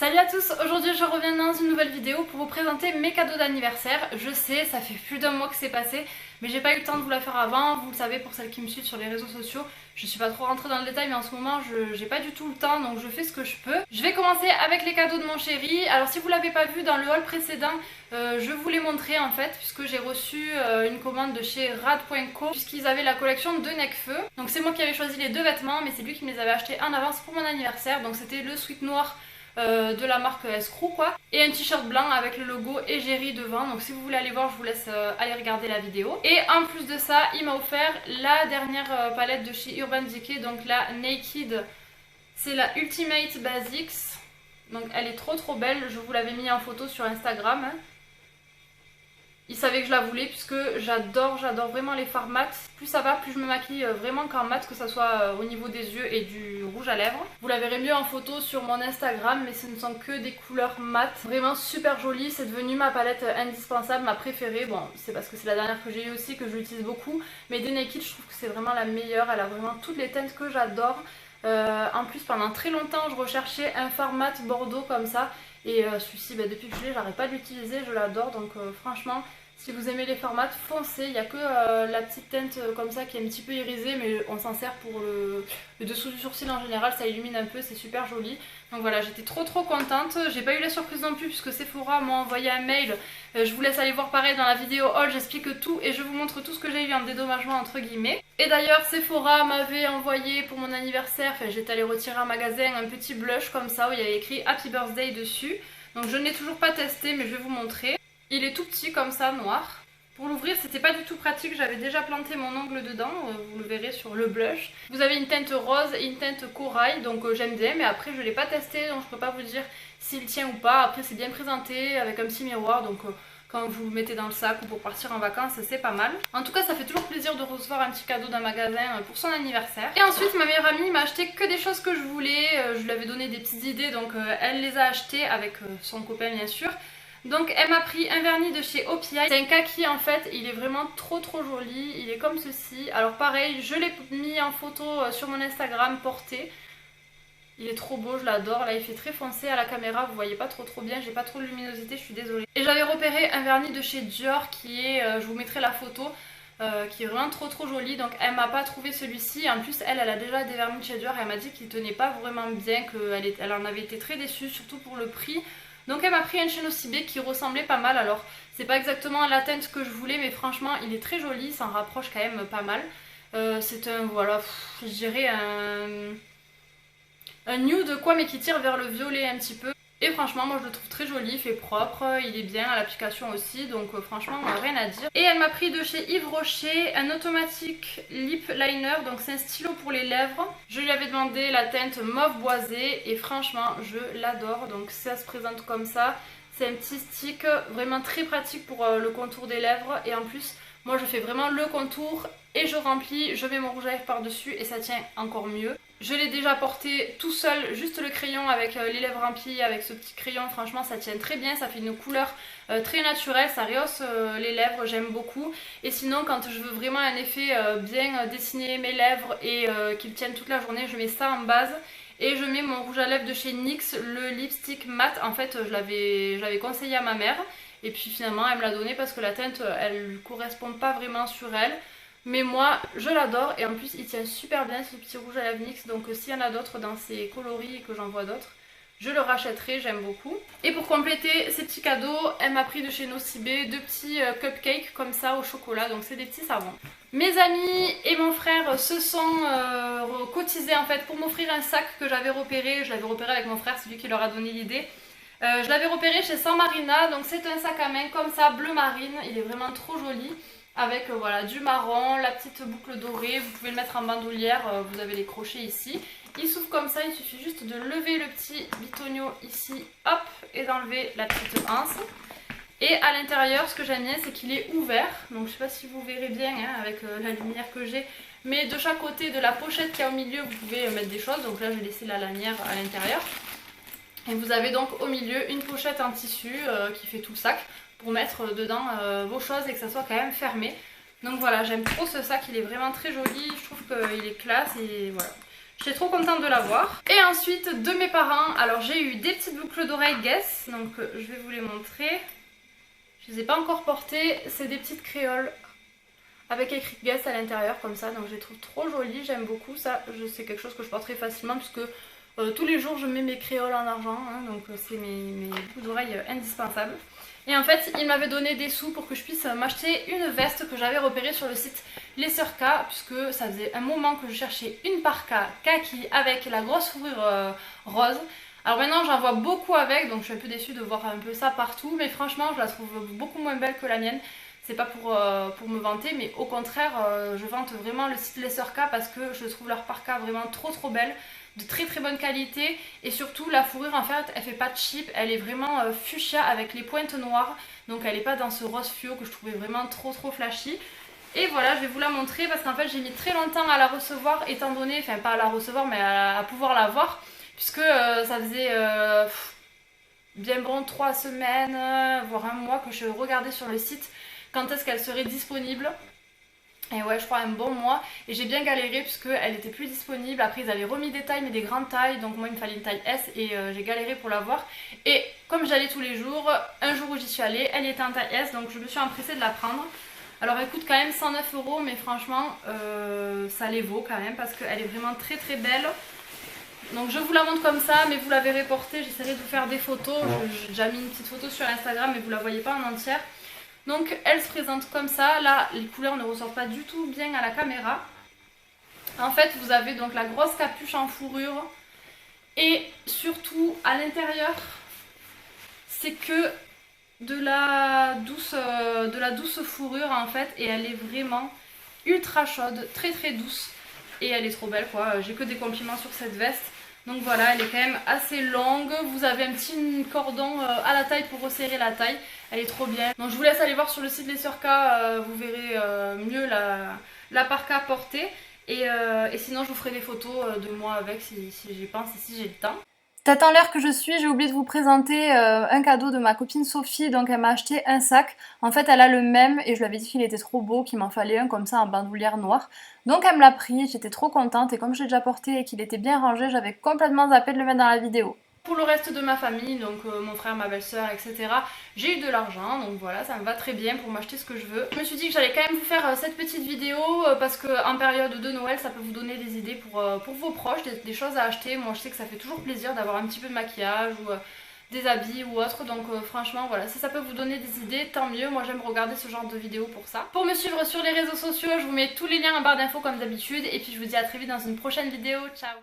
Salut à tous, aujourd'hui je reviens dans une nouvelle vidéo pour vous présenter mes cadeaux d'anniversaire. Je sais, ça fait plus d'un mois que c'est passé, mais j'ai pas eu le temps de vous la faire avant. Vous le savez pour celles qui me suivent sur les réseaux sociaux, je suis pas trop rentrée dans le détail, mais en ce moment j'ai pas du tout le temps, donc je fais ce que je peux. Je vais commencer avec les cadeaux de mon chéri. Alors si vous l'avez pas vu dans le haul précédent, je vous l'ai montré en fait, puisque j'ai reçu une commande de chez rad.co, puisqu'ils avaient la collection de Necfeu. Donc c'est moi qui avais choisi les deux vêtements, mais c'est lui qui me les avait achetés en avance pour mon anniversaire. Donc c'était le sweat noir de la marque Escrew quoi, et un t-shirt blanc avec le logo Égérie devant. Donc si vous voulez aller voir, je vous laisse aller regarder la vidéo. Et en plus de ça, il m'a offert la dernière palette de chez Urban Decay, donc la Naked, c'est la Ultimate Basics. Donc elle est trop belle, je vous l'avais mis en photo sur Instagram. Il savait que je la voulais puisque j'adore vraiment les fards mat. Plus ça va, plus je me maquille vraiment qu'en mat, que ça soit au niveau des yeux et du rouge à lèvres. Vous la verrez mieux en photo sur mon Instagram, mais ce ne sont que des couleurs mat. Vraiment super jolie, c'est devenu ma palette indispensable, ma préférée. Bon, c'est parce que c'est la dernière que j'ai eue aussi, que je l'utilise beaucoup. Mais des Naked, je trouve que c'est vraiment la meilleure. Elle a vraiment toutes les teintes que j'adore. En plus, pendant très longtemps, je recherchais un fard mat bordeaux comme ça. Et celui-ci, depuis que je l'ai, j'arrête pas de l'utiliser, je l'adore. Donc franchement, si vous aimez les formats, foncez. Il n'y a que la petite teinte comme ça qui est un petit peu irisée, mais on s'en sert pour le dessous du sourcil en général, ça illumine un peu, c'est super joli. Donc voilà, j'étais trop contente. J'ai pas eu la surprise non plus puisque Sephora m'a envoyé un mail. Je vous laisse aller voir pareil dans la vidéo haul, j'explique tout et je vous montre tout ce que j'ai eu en dédommagement entre guillemets. Et d'ailleurs Sephora m'avait envoyé pour mon anniversaire, j'étais allée retirer un magasin, un petit blush comme ça où il y avait écrit Happy Birthday dessus. Donc je ne l'ai toujours pas testé, mais je vais vous montrer. Il est tout petit comme ça, noir. Pour l'ouvrir, c'était pas du tout pratique, j'avais déjà planté mon ongle dedans, vous le verrez sur le blush. Vous avez une teinte rose et une teinte corail, donc j'aime bien, mais après je l'ai pas testé, donc je peux pas vous dire s'il tient ou pas. Après c'est bien présenté avec un petit miroir, donc quand vous le mettez dans le sac ou pour partir en vacances, c'est pas mal. En tout cas, ça fait toujours plaisir de recevoir un petit cadeau d'un magasin pour son anniversaire. Et ensuite, ma meilleure amie m'a acheté que des choses que je voulais, je lui avais donné des petites idées, donc elle les a achetées avec son copain bien sûr. Donc elle m'a pris un vernis de chez OPI, c'est un kaki en fait, il est vraiment trop joli, il est comme ceci. Alors pareil, je l'ai mis en photo sur mon Instagram porté. Il est trop beau, je l'adore, là il fait très foncé à la caméra, vous voyez pas trop bien, j'ai pas trop de luminosité, je suis désolée. Et j'avais repéré un vernis de chez Dior qui est, je vous mettrai la photo, qui est vraiment trop joli. Donc elle m'a pas trouvé celui-ci, en plus elle a déjà des vernis de chez Dior et elle m'a dit qu'il tenait pas vraiment bien, qu'elle en avait été très déçue, surtout pour le prix. Donc elle m'a pris un Chino Cibé qui ressemblait pas mal. Alors c'est pas exactement la teinte que je voulais, mais franchement il est très joli, il s'en rapproche quand même pas mal. C'est un, voilà, je dirais un nude quoi, mais qui tire vers le violet un petit peu. Et franchement moi je le trouve très joli, il fait propre, il est bien à l'application aussi, donc franchement rien à dire. Et elle m'a pris de chez Yves Rocher un automatique lip liner, donc c'est un stylo pour les lèvres. Je lui avais demandé la teinte mauve boisé et franchement je l'adore. Donc ça se présente comme ça, c'est un petit stick vraiment très pratique pour le contour des lèvres. Et en plus moi je fais vraiment le contour et je remplis, je mets mon rouge à lèvres par dessus et ça tient encore mieux. Je l'ai déjà porté tout seul, juste le crayon avec les lèvres remplies, avec ce petit crayon, franchement ça tient très bien, ça fait une couleur très naturelle, ça rehausse les lèvres, j'aime beaucoup. Et sinon quand je veux vraiment un effet bien dessiner mes lèvres et qu'ils tiennent toute la journée, je mets ça en base. Et je mets mon rouge à lèvres de chez NYX, le lipstick mat, en fait je l'avais conseillé à ma mère. Et puis finalement elle me l'a donné parce que la teinte elle correspond pas vraiment sur elle. Mais moi je l'adore et en plus il tient super bien ce petit rouge à lèvres NYX. Donc s'il y en a d'autres dans ces coloris et que j'en vois d'autres, je le rachèterai, j'aime beaucoup. Et pour compléter ces petits cadeaux, elle m'a pris de chez Nocibé deux petits cupcakes comme ça au chocolat, donc c'est des petits savons. Mes amis et mon frère se sont cotisés en fait pour m'offrir un sac que j'avais repéré. Je l'avais repéré avec mon frère, c'est lui qui leur a donné l'idée. Je l'avais repéré chez San Marina, donc c'est un sac à main comme ça, bleu marine, il est vraiment trop joli. Avec voilà, du marron, la petite boucle dorée, vous pouvez le mettre en bandoulière, vous avez les crochets ici. Il s'ouvre comme ça, il suffit juste de lever le petit bitonio ici, hop, et d'enlever la petite anse. Et à l'intérieur, ce que j'aime bien, c'est qu'il est ouvert, donc je sais pas si vous verrez bien hein, avec la lumière que j'ai. Mais de chaque côté de la pochette qu'il y a au milieu, vous pouvez mettre des choses, donc là j'ai laissé la lanière à l'intérieur. Et vous avez donc au milieu une pochette en tissu qui fait tout le sac pour mettre dedans vos choses et que ça soit quand même fermé. Donc voilà, j'aime trop ce sac, il est vraiment très joli, je trouve qu'il est classe et voilà. J'étais trop contente de l'avoir. Et ensuite de mes parents, alors j'ai eu des petites boucles d'oreilles Guess, donc je vais vous les montrer. Je les ai pas encore portées, c'est des petites créoles avec écrit Guess à l'intérieur comme ça, donc je les trouve trop jolies, j'aime beaucoup ça. C'est quelque chose que je porterai facilement puisque tous les jours je mets mes créoles en argent, hein, donc c'est mes boucles d'oreilles indispensables. Et en fait il m'avait donné des sous pour que je puisse m'acheter une veste que j'avais repérée sur le site Les Sœurs K, puisque ça faisait un moment que je cherchais une parka kaki avec la grosse fourrure rose. Alors maintenant j'en vois beaucoup avec, donc je suis un peu déçue de voir un peu ça partout, mais franchement je la trouve beaucoup moins belle que la mienne. C'est pas pour me vanter, mais au contraire je vante vraiment le site Les Sœurs K parce que je trouve leur parka vraiment trop belle, de très bonne qualité, et surtout la fourrure en fait elle fait pas cheap, elle est vraiment fuchsia avec les pointes noires, donc elle est pas dans ce rose fluo que je trouvais vraiment trop flashy. Et voilà, je vais vous la montrer parce qu'en fait j'ai mis très longtemps à la recevoir, étant donné, enfin pas à la recevoir mais à pouvoir la voir, puisque ça faisait bien bon 3 semaines, voire un mois que je regardais sur le site quand est-ce qu'elle serait disponible. Et ouais, je crois un bon mois, et j'ai bien galéré puisqu'elle n'était plus disponible. Après ils avaient remis des tailles, mais des grandes tailles, donc moi il me fallait une taille S, et j'ai galéré pour l'avoir. Et comme j'allais tous les jours, un jour où j'y suis allée, elle était en taille S, donc je me suis empressée de la prendre. Alors elle coûte quand même 109 €, mais franchement ça les vaut quand même parce qu'elle est vraiment très belle. Donc je vous la montre comme ça, mais vous la verrez portée, j'essaierai de vous faire des photos. J'ai déjà mis une petite photo sur Instagram, mais vous la voyez pas en entière. Donc elle se présente comme ça. Là les couleurs ne ressortent pas du tout bien à la caméra. En fait vous avez donc la grosse capuche en fourrure, et surtout à l'intérieur c'est que de la douce fourrure en fait, et elle est vraiment ultra chaude, très douce, et elle est trop belle quoi. J'ai que des compliments sur cette veste. Donc voilà, elle est quand même assez longue, vous avez un petit cordon à la taille pour resserrer la taille, elle est trop bien. Donc je vous laisse aller voir sur le site Les Sœurs K, vous verrez mieux la parka portée, et sinon je vous ferai des photos de moi avec si j'y pense et si j'ai le temps. T'attends l'heure que je suis, j'ai oublié de vous présenter un cadeau de ma copine Sophie, donc elle m'a acheté un sac. En fait elle a le même et je lui avais dit qu'il était trop beau, qu'il m'en fallait un comme ça en bandoulière noire. Donc elle me l'a pris, j'étais trop contente, et comme je l'ai déjà porté et qu'il était bien rangé, j'avais complètement zappé de le mettre dans la vidéo. Pour le reste de ma famille, donc mon frère, ma belle-sœur, etc., j'ai eu de l'argent, donc voilà, ça me va très bien pour m'acheter ce que je veux. Je me suis dit que j'allais quand même vous faire cette petite vidéo parce qu'en période de Noël, ça peut vous donner des idées pour vos proches, des choses à acheter. Moi je sais que ça fait toujours plaisir d'avoir un petit peu de maquillage ou des habits ou autre, donc franchement voilà, si ça peut vous donner des idées, tant mieux. Moi j'aime regarder ce genre de vidéos pour ça. Pour me suivre sur les réseaux sociaux, je vous mets tous les liens en barre d'infos comme d'habitude, et puis je vous dis à très vite dans une prochaine vidéo. Ciao!